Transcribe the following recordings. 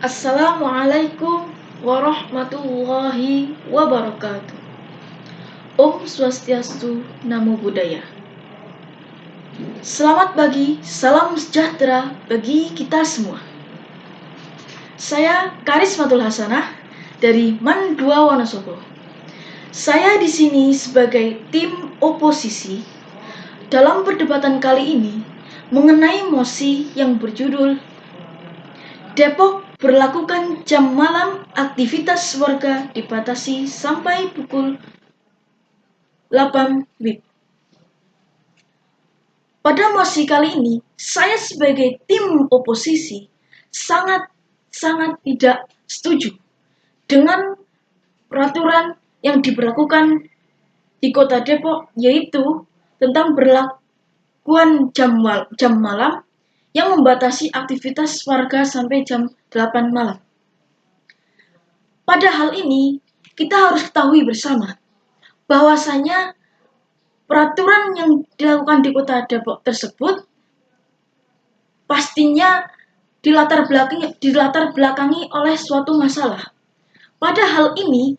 Assalamualaikum warahmatullahi wabarakatuh. Om Swastiastu, Namo Buddhaya. Selamat pagi, salam sejahtera bagi kita semua. Saya Karismatul Hasanah dari MAN 2 Wonosobo. Saya di sini sebagai tim oposisi dalam perdebatan kali ini mengenai mosi yang berjudul Depok berlakukan jam malam, aktivitas warga dibatasi sampai pukul 8 WIB. Pada mosi kali ini, saya sebagai tim oposisi sangat tidak setuju dengan peraturan yang diberlakukan di Kota Depok, yaitu tentang berlakuan jam malam yang membatasi aktivitas warga sampai jam 8 malam. Pada hal ini, kita harus ketahui bersama bahwasanya peraturan yang dilakukan di Kota Depok tersebut pastinya dilatar belakangi oleh suatu masalah. Pada hal ini,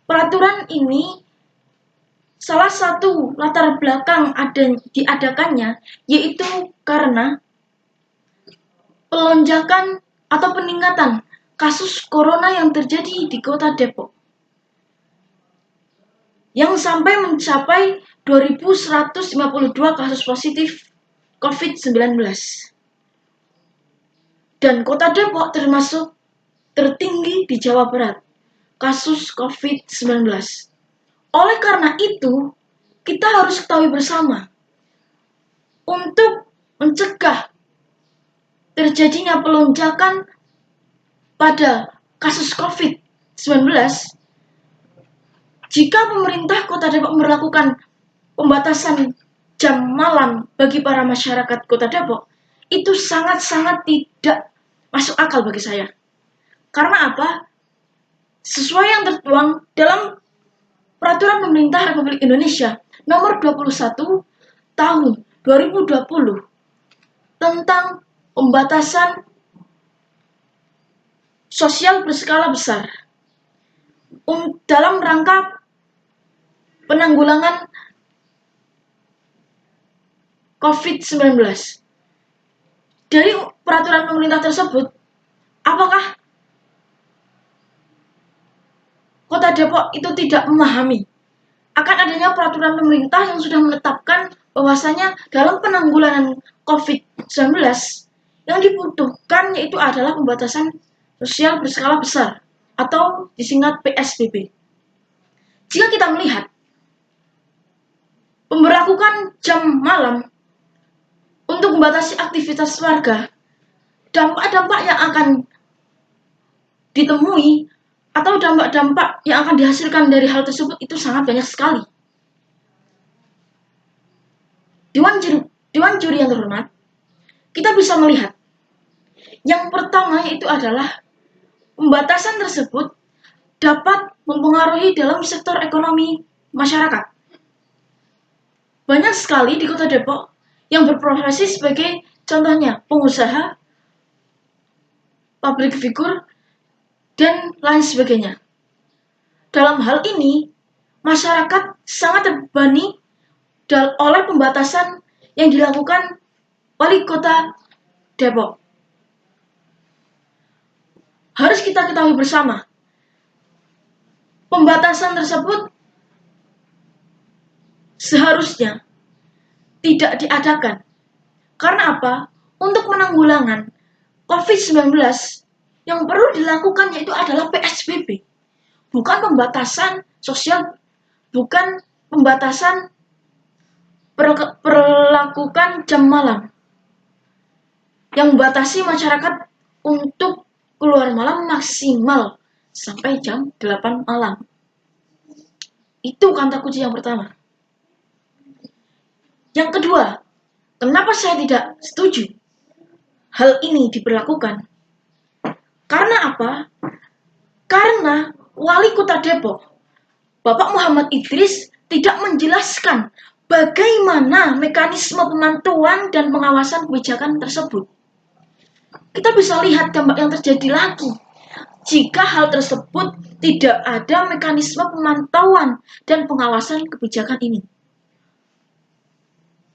peraturan ini salah satu latar belakang diadakannya yaitu karena pelonjakan atau peningkatan kasus corona yang terjadi di Kota Depok yang sampai mencapai 2.152 kasus positif COVID-19. Dan Kota Depok termasuk tertinggi di Jawa Barat kasus COVID-19. Oleh karena itu, kita harus ketahui bersama untuk mencegah terjadinya pelonjakan pada kasus COVID-19, jika pemerintah Kota Depok melakukan pembatasan jam malam bagi para masyarakat Kota Depok, itu sangat tidak masuk akal bagi saya. Karena apa? Sesuai yang tertuang dalam Peraturan Pemerintah Republik Indonesia Nomor 21 Tahun 2020 tentang pembatasan sosial berskala besar dalam rangka penanggulangan COVID-19. Dari peraturan pemerintah tersebut, apakah Kota Depok itu tidak memahami akan adanya peraturan pemerintah yang sudah menetapkan bahwasanya dalam penanggulangan COVID-19 yang dibutuhkan yaitu adalah pembatasan sosial berskala besar atau disingkat PSBB. Jika kita melihat pemberlakukan jam malam untuk membatasi aktivitas warga, dampak-dampak yang akan ditemui atau dampak-dampak yang akan dihasilkan dari hal tersebut itu sangat banyak sekali. Dewan juri yang terhormat, kita bisa melihat yang pertama itu adalah pembatasan tersebut dapat mempengaruhi dalam sektor ekonomi masyarakat. Banyak sekali di Kota Depok yang berprofesi sebagai contohnya pengusaha, public figure, dan lain sebagainya. Dalam hal ini, masyarakat sangat terbebani oleh pembatasan yang dilakukan Wali Kota Depok. Harus kita ketahui bersama, pembatasan tersebut seharusnya tidak diadakan. Karena apa? Untuk penanggulangan COVID-19 yang perlu dilakukan yaitu adalah PSBB. Bukan pembatasan sosial, bukan pembatasan perlakukan jam malam yang membatasi masyarakat untuk keluar malam maksimal sampai jam 8 malam. Itu kata kunci yang pertama. Yang kedua, kenapa saya tidak setuju hal ini diberlakukan? Karena apa? Karena Wali Kota Depok, Bapak Muhammad Idris, tidak menjelaskan bagaimana mekanisme pemantauan dan pengawasan kebijakan tersebut. kita bisa lihat dampak yang terjadi lagi jika hal tersebut tidak ada mekanisme pemantauan dan pengawasan kebijakan ini.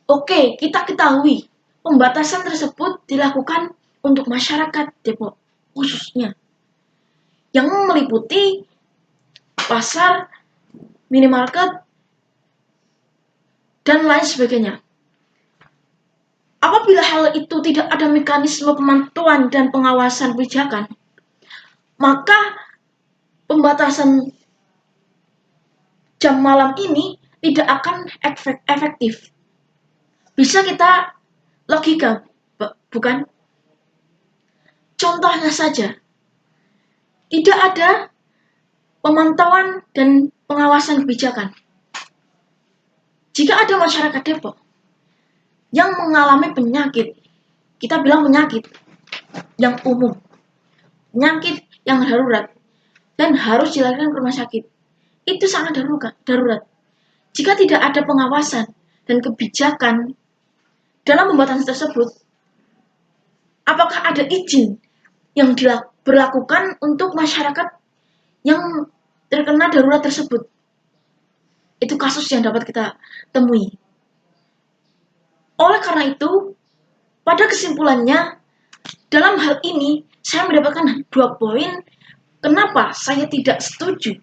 Oke, kita ketahui pembatasan tersebut dilakukan untuk masyarakat Depok khususnya, yang meliputi pasar, minimarket, dan lain sebagainya. Apabila hal itu tidak ada mekanisme pemantauan dan pengawasan kebijakan, maka pembatasan jam malam ini tidak akan efektif. Bisa kita logika, bukan? Contohnya saja, tidak ada pemantauan dan pengawasan kebijakan. Jika ada masyarakat Depok yang mengalami penyakit, kita bilang penyakit yang umum, penyakit yang darurat, dan harus dilarikan ke rumah sakit, itu sangat darurat. Jika tidak ada pengawasan dan kebijakan dalam pembatasan tersebut, apakah ada izin yang berlakukan untuk masyarakat yang terkena darurat tersebut? Itu kasus yang dapat kita temui. Oleh karena itu, pada kesimpulannya, dalam hal ini saya mendapatkan 2 poin kenapa saya tidak setuju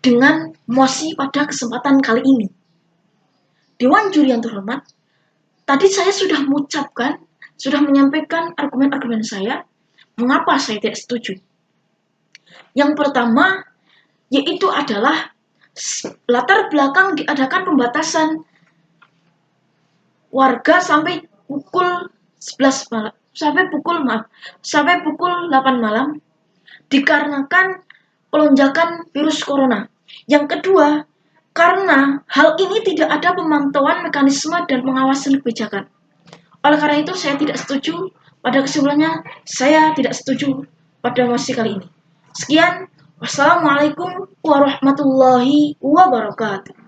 dengan mosi pada kesempatan kali ini. Dewan Juri yang terhormat, tadi saya sudah menyampaikan argumen-argumen saya mengapa saya tidak setuju. Yang pertama, yaitu adalah latar belakang diadakan pembatasan warga sampai pukul 11 malam, sampai pukul 8 malam dikarenakan pelonjakan virus corona. Yang kedua, karena hal ini tidak ada pemantauan mekanisme dan pengawasan kebijakan. Oleh karena itu saya tidak setuju. Pada kesimpulannya, saya tidak setuju pada mosi kali ini. Sekian, wassalamualaikum warahmatullahi wabarakatuh.